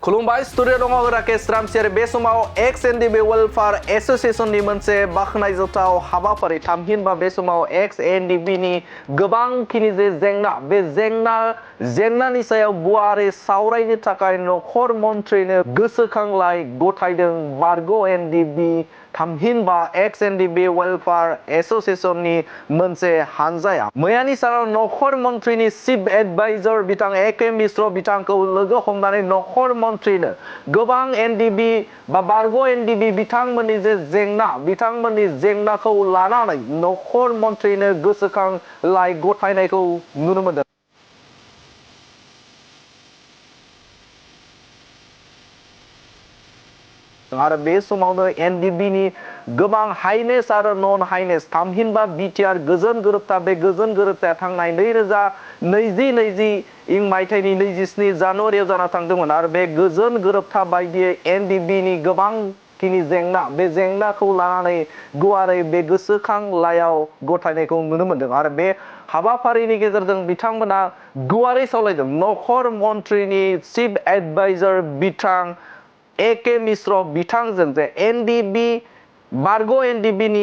खुलुमबाय स्टुडिअ दङ राकेश रामसियारि बे समाव एक्स एनडिबि वेलफेयार एसोसिएशननि मोनसे बाख्नायजाथाव हाबाफारि थामहिनबा बे समाव एक्स एनडिबिनि गोबांखिनि जे जेंना बे जेंनानि सायाव गुवारै सावरायनो थाखाय नखर मन्थ्रिनो गोसोखांलाय गथायदों बारग' एनडिबि थामहिनबा एक्स एनडिबि वेलफेयार एसोसिएशननि मोनसे हानजाया मैयानि सानाव नखर मन्थ्रिनि चिफ एडभाइजर बिथां ए.के. मिश्र बिथांखौ लोगो हमनानै नखर मन्थ्रिनो गोबां एनडिबि बा बारग' एनडिबि बिथांमोननि जे बिथांमोननि जेंनाखौ लानानै नखर मन्थ्रिनो गोसोखांलाय गथायनायखौ नुनो मोनदों। आरो बे समावनो एनडिबिनि गोबां हाइनेस आरो नन हाइनेस थामहिनबा बिटिआर गोजोन गोरोबथा बे गोजोन गोरोबथाया थांनाय 2020 मायथाइनि 27 जानुवारियाव जाना थांदोंमोन आरो बे गोजोन गोरोबथा बायदियै एनडिबिनि गोबांखिनि जेंना बे जेंनाखौ लानानै गुवारै बे गोसोखांलायाव गथायनायखौ नुनो मोनदों आरो बे हाबाफारिनि गेजेरजों बिथांमोना गुवारै सावरायदों नखर मन्थ्रिनि चिफ एडभाइजर बिथां ए.के. मिश्र बिथांजों जे एनडिबि बारग' एनडिबिनि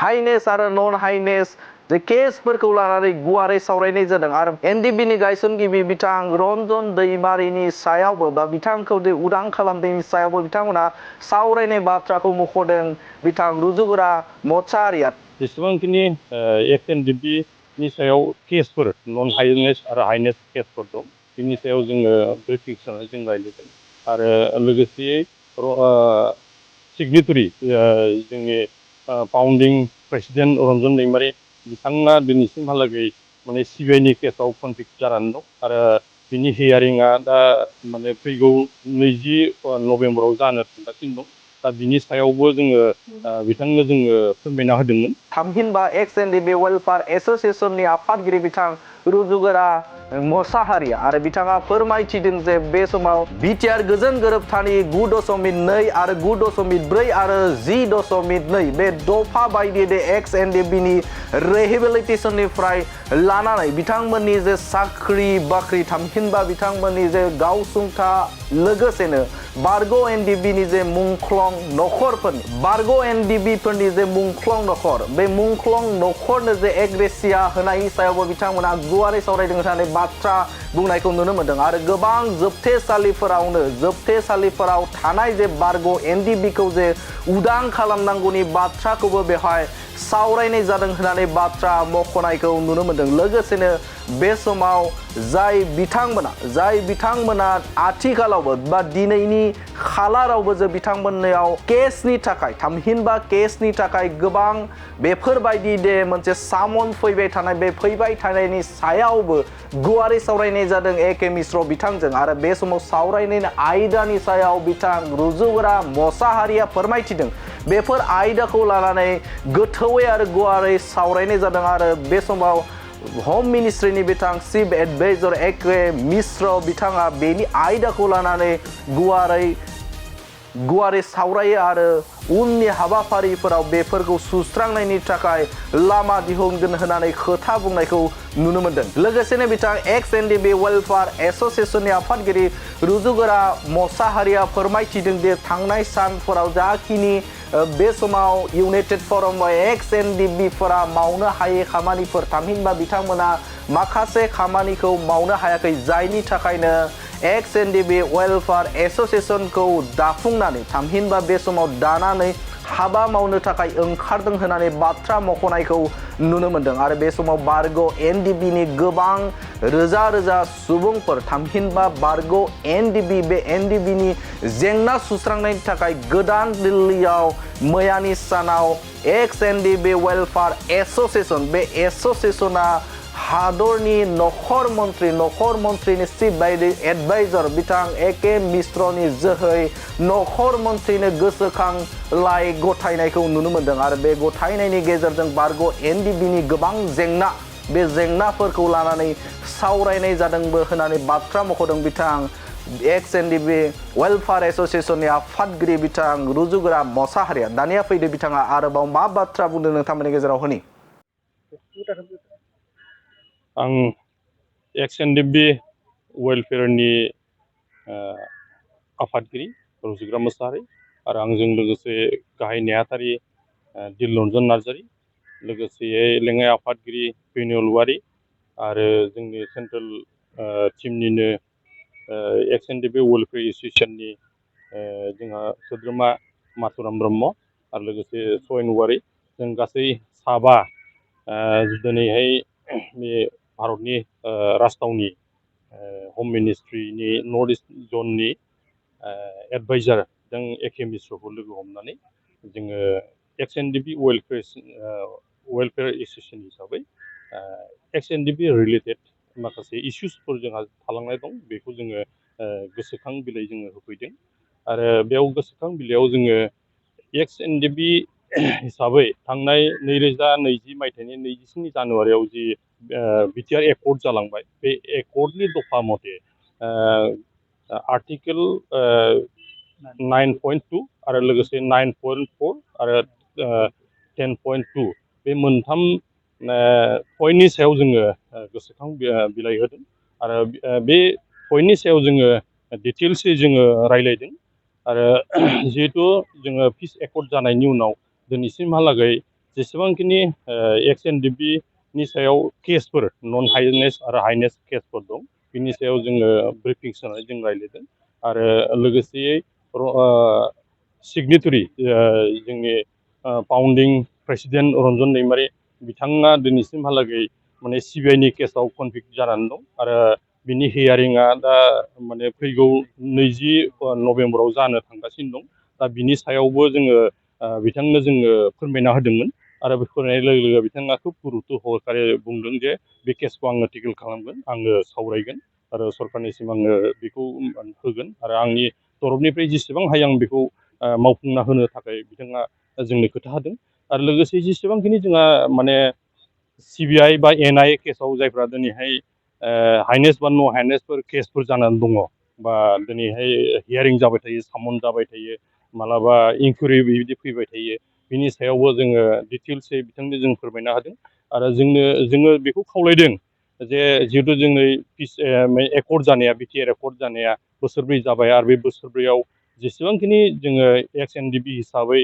हाइनेस आरो नन हाइनेस जे केसफोरखौ लानानै गुवारै सावरायनाय जादों आरो एनडिबिनि गायसनगिरि बिथां रन्जन दैमारिनि सायावबो बा बिथांखौ जे उदां खालामनायनि सायावबो बिथांमोना सावरायनाय बाथ्राखौ मख'दों बिथां रुजुगोरा मसाहारिया जेसेबांखिनि एक्स एनडिबिनि सायाव केसफोर नन हाइनेस आरो हाइनेस केसफोर दं बिनि सायाव जोङो ब्रिफिंसआव जों रायज्लायदों आरो लोगोसेयै सिगनेटरि जोंनि फाउन्डिं प्रेसिडेन्ट रन्जन दैमारि बिथाङा दिनैसिमहालागै माने सिबिआइनि केसाव कनभिक्ट जानानै दं आरो बिनि हियारिंआ दा माने फैगौ 20 नभेम्बराव जानो थांगासिनो दं दा बिनि सायावबो जोङो बिथांनो जोङो फोरमायना होदोंमोन। थामहिनबा एक्स एनडिबि वेलफेयार एसोसिएशननि आफादगिरि बिथां रुजुगोरा मसाहारिया आरो बिथाङा फोरमायथिदों जे बे समाव बिटिआर गोजोन गोरोबथानि 9.2 आरो 9.4 आरो 10.2 बे दफा बायदि एक्स एनडिबिनि रिहेबिलिटेसननिफ्राय लानानै बिथांमोननि जे साख्रि बाख्रि थामहिनबा बिथांमोननि जे गावसुंथा लोगोसेनो बारग' एनडिबिनि जे मुंख्लं नखरफोरनि बारग' एनडिबिफोरनि जे मुंख्लं नखर बे मुंख्लं नखरनो जे एग्रेसिया होनायनि सायावबो बिथांमोना गुवारै सावरायदों होननानै बाथ्रा बुंनायखौ नुनो मोनदों आरो गोबां जोबथेसालिफोराव थानाय जे बारग' एनडिबिखौ जे उदां खालामनांगौनि बाथ्राखौबो बेवहाय सावरायनाय जादों होननानै बाथ्रा मख'नायखौ नुनो मोनदों लोगोसेनो बे समाव जाय बिथांमोना आथिखालावबो बा दिनैनि खालारावबो जे बिथांमोननियाव केसनि थाखाय थामहिनबा केसनि थाखाय गोबां बेफोरबायदि मोनसे सामन फैबाय थानाय बे फैबाय थानायनि सायावबो गुवारै सावरायनाय जादों ए.के. मिश्र बिथांजों आरो बे समाव सावरायनायनि आयदानि सायाव बिथां रुजुगोरा मसाहारिया फोरमायथिदों बेफोर आयदाखौ लानानै गोथौयै आरो गुवारै सावरायनाय जादों आरो बे समाव होम मिनिस्ट्रिनि बिथां चिफ एडभाइजर ए.के. मिश्र बिथाङा बेनि आयदाखौ लानानै गुवारै सावरायो आरो उननि हाबाफारिफोराव बेफोरखौ सुस्रांनायनि थाखाय लामा दिहुनगोन होननानै खोथा बुंनायखौ नुनो मोनदों लोगोसेनो बिथां एक्स एनडिबि वेलफेयार एसोसिएशननि आफादगिरि रुजुगोरा मसाहारिया फोरमायथिदों दि थांनाय सानफोराव जाखिनि बे समाव इउनाइटेड फरम एक्स एनडिबिफोरा मावनो हायै खामानिफोर थामहिनबा बिथांमोना माखासे खामानिखौ मावनो हायाखै जायनि थाखायनो एक्स एनडिबि वेलफेयार एसोसिएशनखौ दाफुंनानै थामहिनबा बे समाव दानानै हाबा मावनो थाखाय ओंखारदों होननानै बाथ्रा मख'नायखौ नुनो मोनदों आरो बे समाव बारग' एनडिबिनि गोबां रोजा सुबुंफोर थामहिनबा बारग' एनडिबि बे एनडिबिनि जेंना सुस्रांनायनि थाखाय गोदान दिल्लीयाव मैयानि सानाव एक्स एनडिबि वेलफेयार एसोसिएशन बे एसोसिएशना हादरनि नखर मन्थ्रिनि चिफ एडभाइजर बिथां ए.के. मिश्रनि जोहै नखर मन्थ्रिनो गोसोखांलाय गथायनायखौ नुनो मोनदों आरो बे गथायनायनि गेजेरजों बारग' एनडिबिनि गोबां जेंना बे जेंनाफोरखौ लानानै सावरायनाय जादोंबो होननानै बाथ्रा मख'दों बिथां एक्स एनडिबि वेलफेयार एसोसिएशननि आफादगिरि बिथां रुजुगोरा मसाहारिया दानिया फैदो बिथाङा आरोबाव मा बाथ्रा बुंदों नोंथांमोननि गेजेराव होनि आं एक्स एनडिबि वेलफेयारनि आफादगिरि रुजिग्रा मोसाहारि आरो आंजों लोगोसे गाहाय नेहाथारि दिलरन्जन नार्जारि, लोगोसेयै लेङाइ आफादगिरि बेनुल वारि आरो जोंनि सेन्ट्रेल टिमनिनो एक्स एन डि बि वेलफेयार एस'सियेसननि जोंहा सोद्रोमा माथुराम ब्रह्म आरो लोगोसे सयन वारि, जों गासै साबा दिनैहाय बे भारतनि राजथावनि हम मिनिस्ट्रिनि नर्थ इस्ट जननि एडभाइजार जों एके मिश्रखौ लोगो हमनानै जोङो एक्स एन डि बि वेलफेयार एस'सियेसन हिसाबै एक्स एन डि बि रिलेटेड माखासे इस्युसफोर जोंहा थालांनाय दं, बेखौ जोङो गोसोखां बिलाइ जोङो होफैदों आरो बेयाव गोसोखां बिलाइयाव जोङो एक्स एन डि बि हिसाबै थांनाय 2020 मायथाइनि 27 जानुवारियाव जि बिटिआर एकर्ड जालांबाय, बे एकर्डनि दफा मथे आर्टिकेल 9.2 आरो लोगोसे 9.4 आरो 10.2 बे मोनथाम पइन्टनि सायाव जोङो गोसोखां बिलाइ होदों आरो बे पइन्टनि सायाव जोङो डिटेल्सै जोङो रायलायदों आरो जिहेतु जोङो पिस एकर्ड जानायनि उनाव दिनैसिमहालागै जेसेबांखिनि एक्स एन डि बि नि सायाव केसफोर नन हाइनेस आरो हाइनेस केसफोर दं, बिनि सायाव जोङो ब्रिफिंस होनानै जों रायलायदों आरो लोगोसेयै सिगनेटरि जोंनि फाउन्डिं प्रेसिडेन्ट रन्जन दैमारि बिथाङा दिनैसिमहालागै माने सिबिआइनि केसाव कनभिक्ट जानानै दं आरो बिनि हियारिंआ दा माने फैगौ 20 नभेम्बराव जानो थांगासिनो दं। दा बिनि सायावबो जोङो बिथांनो जोङो फोरमायना होदोंमोन आरो बे फोरमायनाय लोगो लोगो बिथाङा खुब गुरुत्त' सहकारे बुंदों जे बे केसखौ आङो टेकेल खालामगोन, आङो सावरायगोन आरो सरकारनिसिम आङो बेखौ होगोन आरो आंनि तरफनिफ्राय जेसेबां हायो आं बेखौ मावफुंना होनो थाखाय बिथाङा जोंनो खोथा होदों आरो लोगोसे जेसेबांखिनि जोंहा माने सिबिआइ बा एनआइए केसाव जायफ्रा दिनैहाय हाइनेस बा न' हाइनेसफोर केसफोर जानानै दङ बा दिनैहाय हियारिं जाबाय थायो, सामन जाबाय थायो, मालाबा इनकुइरि बिदि फैबाय थायो, बिनि सायावबो जोङो डिटेल्सै बिथांनो जों फोरमायना होदों आरो जोङो बेखौ खावलायदों जे जिहेतु जोंनो पिस एकर्ड जानाया बिटिआर एकर्ड जानाया बोसोरब्रै जाबाय आरो बे बोसोरब्रैयाव जेसेबांखिनि जोङो एक्स एन डि बि हिसाबै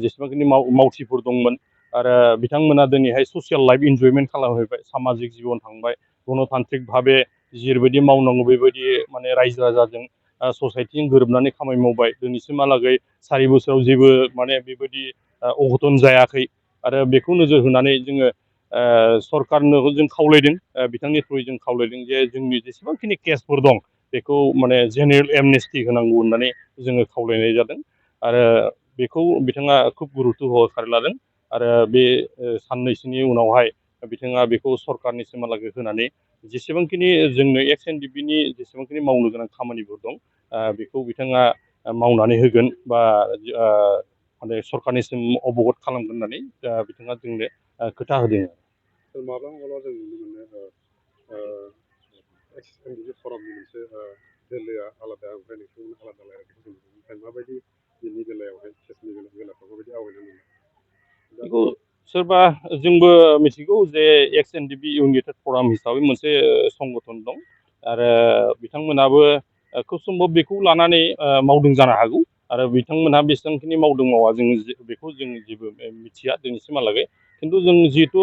जेसेबांखिनि मावथिफोर दंमोन आरो बिथांमोना दिनैहाय ससियेल लाइफ इन्जयमेन्ट खालामहैबाय, सामाजिक जिबन थांबाय, गणतान्त्रिक भाबे जेरैबायदि मावनांगौ बेबायदि माने रायजो राजाजों ससाइटिजों गोरोबनानै खामानि मावबाय, दिनैसिमहालागै 4 बोसोराव जेबो माने बेबायदि अघटन जायाखै आरो बेखौ नोजोर होनानै जोङो सरकारनो जों खावलायदों, बिथांनि थ्रुयै जों खावलायदों जे जोंनि जेसेबांखिनि केसफोर दं बेखौ माने जेनेरेल एमनेस्टि होनांगौ होननानै जोङो खावलायनाय जादों आरो बेखौ बिथाङा खुब गुरुत्त' सहकारे लादों आरो बे साननैसोनि उनावहाय बिथाङा बेखौ सरकारनिसिमहालागै होनानै जेसेबांखिनि जोंनो एक्स एन डि बि नि जेसेबांखिनि मावनो गोनां खामानिफोर दं बेखौ बिथाङा मावनानै होगोन बा माने सरकारनिसिम अबगत खालामगोन होननानै बिथाङा जोंनो खोथा होदों। माब्लाबा माब्लाबा जों नुनो मोनो एक्स एन डि बि फरामनि मोनसे दोलोआ आलादा ओमफ्राय नोंथांमोना आलादा रायलायनायखौ जों नुनो मोनो। माबायदि बिनि बेलायावहाय केसनि बेलायाव माबायदि आवगायनाय नुनो बेखौ सोरबा जोंबो मिथिगौ जे एक्स एन डि बि इउनाइटेड फराम हिसाबै मोनसे संगठन दं आरो बिथांमोनाबो खुब सम्भब बेखौ लानानै मावदों जानो हागौ आरो बिथांमोनहा बेसेबांखिनि मावदों मावा जों बेखौ जों जेबो मिथिया दिनैसिमहालागै, खिन्थु जों जिहेतु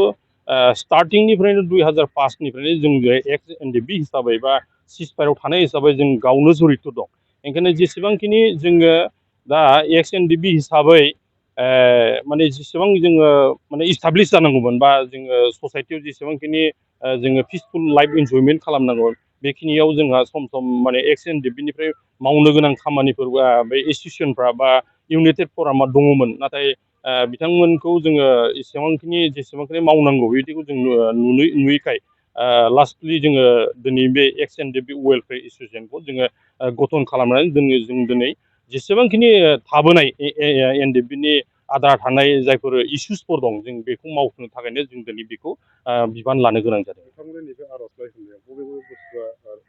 स्टार्टिंनिफ्रायनो 2005निफ्रायनो जों एक्स एन डि बि हिसाबै बा सिसफायाराव थानाय हिसाबै जों गावनो जरित' दं। ओंखायनो जेसेबांखिनि जोङो दा एक्स एन डि बि हिसाबै माने जेसेबां जोङो माने इस्टाब्लिस जानांगौमोन बा जोङो ससाइटियाव जेसेबांखिनि जोङो पिसफुल लाइफ इन्जयमेन्ट खालामनांगौ बेखिनियाव जोंहा सम सम माने एक्स एन डि बि निफ्राय मावनो गोनां खामानिफोर बे इन्स्टिटिउसनफ्रा बा इउनाइटेड फरामा दङमोन, नाथाय बिथांमोनखौ जोङो जेसेबांखिनि मावनांगौ बिदिखौ जों नुयैखाय लास्टलि जोङो दिनै बे एक्स एन डि बि वेलफेयार एस'सियेसनखौ जोङो गठन खालामनानै जों दिनै जेसेबांखिनि थाबोनाय एन डि बि नि आद्रा थानाय जायफोर इस्युसफोर दं जों बेखौ मावफुंनो थाखायनो जों दिनै बेखौ बिबान लानो गोनां जादों। नोंथांमोननि नैबे आर'जलाइ होनायाव बबे बबे बुस्थुआ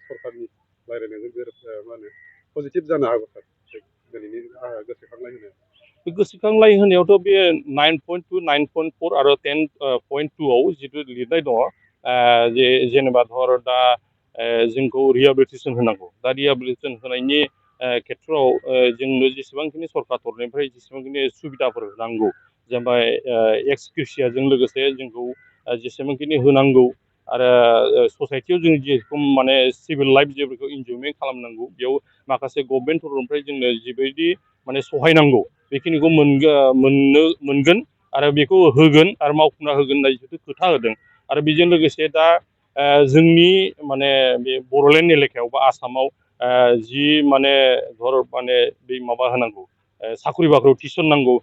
सरकारनि रायलायनायजों माने पजिटिभ जानो हागौ सार दिनैनि गोसोखांनाय होनायाव? बे गोसोखांलाय होनायावथ' बे 9.2, 9.4 आरो 10.2आव जिथु लिरनाय दङ जेनेबा धर दा जोंखौ रिहेबिलिटेसन होनांगौ, दा रिहेबिलिटेसन होनायनि खेथ्रआव जोंनो जेसेबांखिनि सरकार तरफनिफ्राय जेसेबांखिनि सुबिदाफोर नांगौ जेनेबा एक्सक्रिसियाजों लोगोसे जोंखौ जेसेबांखिनि होनांगौ आरो ससाइटियाव जों जेरखम माने सिभिल लाइफ जेफोरखौ इन्जयमेन्ट खालामनांगौ बेयाव माखासे गभर्नमेन्ट तरफनिफ्राय जोंनो जिबायदि माने सहाय नांगौ बेखिनिखौ मोनगोन आरो बेखौ होगोन आरो मावफुंना होगोन होननाय जिथु खोथा होदों आरो बेजों लोगोसे दा जोंनि माने बे बड'लेण्ड एलेकायाव बा आसामाव जि माने धर माने बे माबा होनांगौ साख्रि बाख्रियाव थिसननांगौ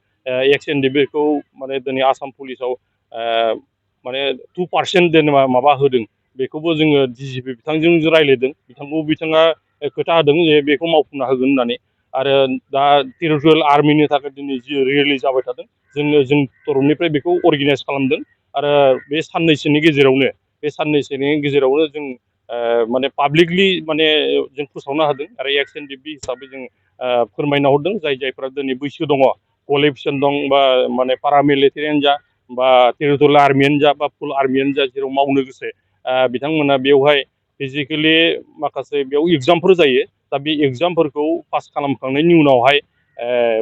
एक्स एन डि बेखौ माने दिनै आसाम पुलिसाव माने 2% जेनेबा माबा होदों बेखौबो जोङो DGP बिथांजों रायज्लायदों बिथाङा खोथा होदों जे बेखौ मावफुंना होगोन होननानै आरो दा टेरिटरियेल आर्मिनि थाखाय दिनै जि रिलिज जाबाय थादों जों तरफनिफ्राय बेखौ अर्गेनाइज खालामदों आरो बे साननैसोनि गेजेरावनो जों माने पाब्लिकलि माने जों फोसावनो हादों आरो एक्स एन डि बि हिसाबै जों फोरमायना हरदों जायफोरा दिनै बैसो दङ क्वालिफिकेसन दं बा माने पारामिलिटारियानो जा बा टेरिटरियेल आर्मियानो जा बा फुल आर्मियानो जा जेराव मावनो गोसो बिथांमोना बेवहाय फिजिकेलि माखासे बेयाव एगजामफोर जायो दा बे एगजामफोरखौ पास खालामखांनायनि उनावहाय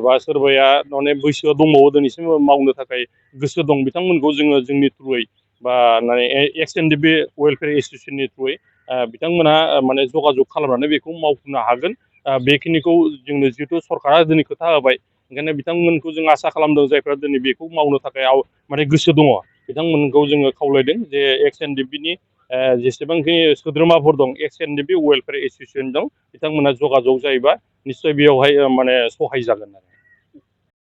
बा सोरबाया माने बैसोआ दंबावो दिनैसिम मावनो थाखाय गोसो दं बिथांमोनखौ जोङो जोंनि थ्रुयै बा माने एक्स एन डि बि वेलफेयार एस'सियेसननि थ्रुयै बिथांमोना माने जगाजग खालामनानै बेखौ मावफुंनो हागोन बेखिनिखौ जोंनो जिहेतु सरकारा दिनै खोथा होबाय ओंखायनो बिथांमोनखौ जों आसा खालामदों जायफ्रा दिनै बेखौ मावनो थाखाय माने गोसो दङ बिथांमोनखौ जोङो खावलायदों जे एक्स एन डि बि नि जेसेबांखिनि सोद्रोमाफोर दं एक्स एन डि बि वेलफेयार एस'सियेसन दं बिथांमोना जगाजग जायोबा निस्सय बेयावहाय माने सहाय जागोन आरो